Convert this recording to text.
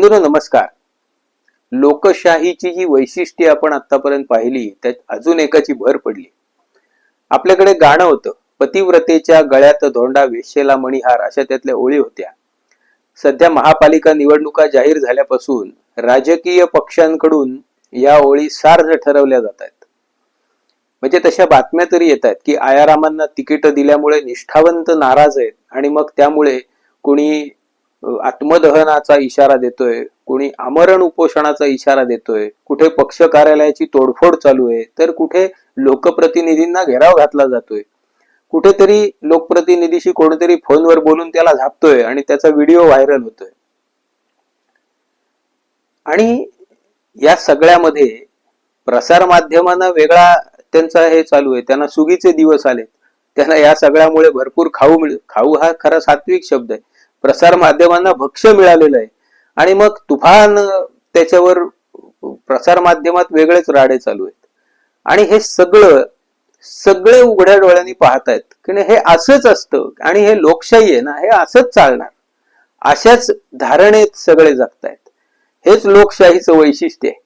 बंधूंनो नमस्कार. लोकशाहीची जी वैशिष्ट्ये आपण आतापर्यंत पाहिली त्यात अजून एकाची भर पडली. आपल्याकडे गाणं होतं, पतिव्रतेच्या गळ्यात धोंडा वेश्येला मणिहार, अशा त्यातल्या ओळी होत्या. सध्या महापालिका निवडणुका जाहीर झाल्यापासून राजकीय पक्षांकडून या ओळी सार्थ ठरवल्या जात आहेत. म्हणजे तशा बातम्या तरी येत आहेत की आयारामांना तिकीट दिल्यामुळे निष्ठावंत नाराज आहेत आणि मग त्यामुळे कोणी आत्मदहनाचा इशारा देतोय, कोणी आमरण उपोषणाचा इशारा देतोय, कुठे पक्ष कार्यालयाची तोडफोड चालू आहे, तर कुठे लोकप्रतिनिधींना घेराव घातला जातोय, कुठेतरी लोकप्रतिनिधीशी कोणीतरी फोनवर बोलून त्याला झापतोय आणि त्याचा व्हिडिओ व्हायरल होतोय. आणि या सगळ्यामध्ये प्रसार माध्यमांना वेगळा त्यांचा हे चालू आहे, त्यांना सुगीचे दिवस आलेत, त्यांना या सगळ्यामुळे भरपूर खाऊ हा खरा सात्विक शब्द आहे. प्रसार माध्यमांना भक्ष्य मिळालेलं आहे आणि मग तुफान त्याच्यावर प्रसार माध्यमात वेगळेच राडे चालू आहेत. आणि हे सगळे उघड्या डोळ्यांनी पाहतायत की हे असंच असतं आणि हे लोकशाही आहे ना, हे असंच चालणार, अशाच धारणेत सगळे जगतायत. हेच लोकशाहीचं वैशिष्ट्य आहे.